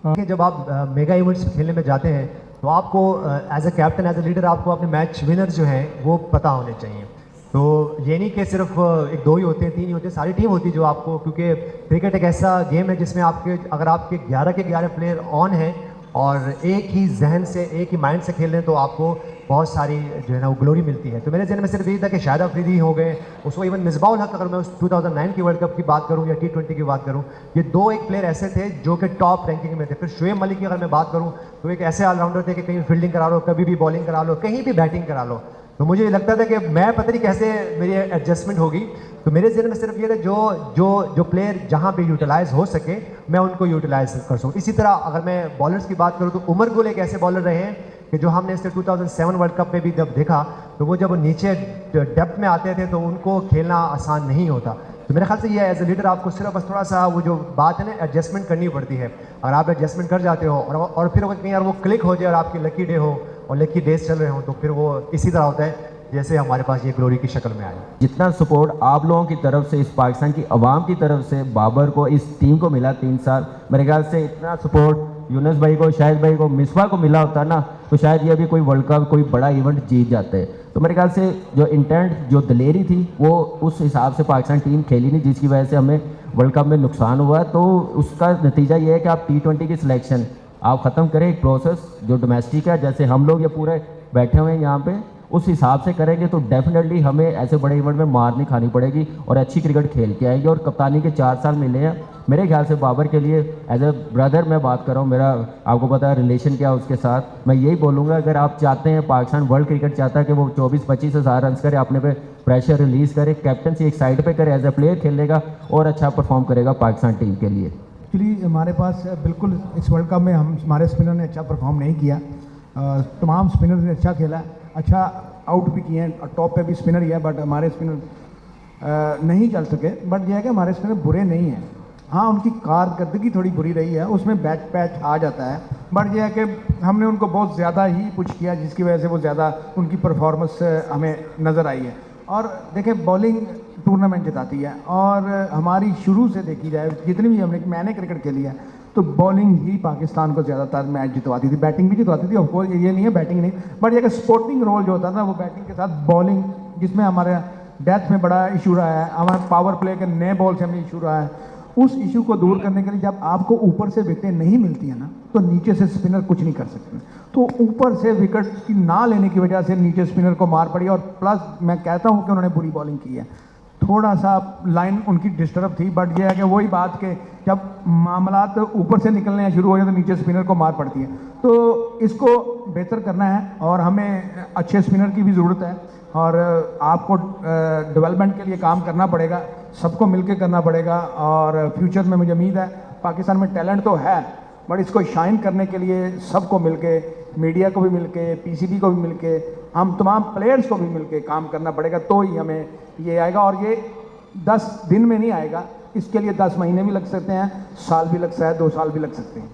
कि जब आप मेगा इवेंट्स खेलने में जाते हैं तो आपको as a captain, as a leader, आपको अपने मैच विनर जो हैं वो पता होने चाहिए। तो ये नहीं कि सिर्फ एक दो ही होते हैं, तीन ही होते हैं, सारी टीम होती है जो आपको, क्योंकि क्रिकेट एक ऐसा गेम है जिसमें आपके अगर आपके 11 के 11 प्लेयर ऑन हैं और एक ही जहन से, एक ही माइंड से खेल रहे हैं तो आपको बहुत सारी जो है ना वो ग्लोरी मिलती है। तो मेरे जहन में सिर्फ यही था कि शाहिद अफरीदी हो गए, उसको इवन मिसबाउल हक, अगर मैं उस 2009 की वर्ल्ड कप की बात करूं या T20 की बात करूं, ये दो एक प्लेयर ऐसे थे जो कि टॉप रैंकिंग में थे। फिर शुएब मलिक की अगर मैं बात करूं तो एक ऐसे ऑलराउंडर थे कि कहीं फील्डिंग करा लो, कभी भी बॉलिंग करा लो, कहीं भी बैटिंग करा लो। तो मुझे लगता था कि मैं पता नहीं कैसे मेरी एडजस्टमेंट होगी। तो मेरे जहन में सिर्फ ये था जो जो जो प्लेयर जहाँ पे यूटिलाइज हो सके मैं उनको यूटिलाइज कर सकूँ। इसी तरह अगर मैं बॉलर्स की बात करूँ तो उमर गुल एक ऐसे बॉलर रहे हैं कि जो हमने इससे 2007 वर्ल्ड कप में भी जब देखा तो वो जब नीचे डेप्थ में आते थे तो उनको खेलना आसान नहीं होता। तो मेरे ख्याल से ये एज ए लीडर आपको सिर्फ बस थोड़ा सा वो जो बात है ना एडजस्टमेंट करनी पड़ती है। अगर आप एडजस्टमेंट कर जाते हो और फिर कहीं यार वो क्लिक हो जाए और आपकी लकी डे हो और लकी डेज चल रहे हो तो फिर वो इसी तरह होता है जैसे हमारे पास ये ग्लोरी की शक्ल में आया। जितना सपोर्ट आप लोगों की तरफ से, इस पाकिस्तान की आवाम की तरफ से बाबर को, इस टीम को मिला 3 साल, मेरे ख्याल से इतना सपोर्ट यूनुस भाई को, शाहिद भाई को, मिसबा को मिला होता ना तो शायद ये भी कोई वर्ल्ड कप, कोई बड़ा इवेंट जीत जाते। तो मेरे ख्याल से जो इंटेंट, जो दलेरी थी वो उस हिसाब से पाकिस्तान टीम खेली नहीं, जिसकी वजह से हमें वर्ल्ड कप में नुकसान हुआ। तो उसका नतीजा ये है कि आप T20 की सिलेक्शन आप ख़त्म करें, एक प्रोसेस जो डोमेस्टिक है, जैसे हम लोग ये पूरे बैठे हुए हैं यहाँ पे, उस हिसाब से करेंगे तो डेफिनेटली हमें ऐसे बड़े इवेंट में मार नहीं खानी पड़ेगी और अच्छी क्रिकेट खेल के आएंगे। और कप्तानी के 4 साल मिले हैं मेरे ख्याल से बाबर के लिए, एज ए ब्रदर मैं बात कर रहा हूँ, मेरा आपको पता है रिलेशन क्या उसके साथ। मैं यही बोलूँगा अगर आप चाहते हैं, पाकिस्तान वर्ल्ड क्रिकेट चाहता है कि वो 24-25 हज़ार रन करे, अपने पे प्रेशर रिलीज़ करे, कैप्टनसी एक साइड पर करे, एज ए प्लेयर खेलेगा और अच्छा परफॉर्म करेगा पाकिस्तान टीम के लिए। एक्चुअली हमारे पास बिल्कुल इस वर्ल्ड कप में हमारे स्पिनर ने अच्छा परफॉर्म नहीं किया। तमाम स्पिनर ने अच्छा खेला, अच्छा आउट भी किए हैं, टॉप पे भी स्पिनर ही है, बट हमारे स्पिनर नहीं चल सके। बट यह है कि हमारे स्पिनर बुरे नहीं हैं। हाँ, उनकी कारकर्दगी थोड़ी बुरी रही है, उसमें बैट पैच आ जाता है, बट यह है कि हमने उनको बहुत ज़्यादा ही पुश किया जिसकी वजह से वो ज़्यादा उनकी परफॉर्मेंस हमें नज़र आई है। और देखें, बॉलिंग टूर्नामेंट जिताती है और हमारी शुरू से देखी जाए जितनी भी मैंने क्रिकेट खेली है तो बॉलिंग ही पाकिस्तान को ज़्यादातर मैच जितवाती थी, बैटिंग भी जितवाती थी। ऑफकोर्स ये नहीं है बैटिंग नहीं, बट ये कि स्पोर्टिंग रोल जो होता था वो बैटिंग के साथ बॉलिंग, जिसमें हमारे डेथ में बड़ा इशू रहा है, हमारे पावर प्ले के नए बॉल से हमें इशू रहा है। उस इशू को दूर करने के लिए जब आपको ऊपर से विकेटें नहीं मिलती है ना तो नीचे से स्पिनर कुछ नहीं कर सकते। तो ऊपर से विकेट की ना लेने की वजह से नीचे स्पिनर को मार पड़ी और प्लस मैं कहता हूँ कि उन्होंने बुरी बॉलिंग की है, थोड़ा सा लाइन उनकी डिस्टर्ब थी। बट यह है कि वही बात के जब मामलात ऊपर से निकलने शुरू हो जाए तो नीचे स्पिनर को मार पड़ती है। तो इसको बेहतर करना है और हमें अच्छे स्पिनर की भी ज़रूरत है और आपको डेवलपमेंट के लिए काम करना पड़ेगा, सबको मिलकर करना पड़ेगा। और फ्यूचर में मुझे उम्मीद है पाकिस्तान में टैलेंट तो है, बट इसको शाइन करने के लिए सबको मिलके, मीडिया को भी मिलके, PCB को भी मिलके, हम तमाम प्लेयर्स को भी मिलके काम करना पड़ेगा, तो ही हमें ये आएगा। और ये 10 दिन में नहीं आएगा, इसके लिए 10 महीने भी लग सकते हैं, साल भी लग सकता है, 2 साल भी लग सकते हैं।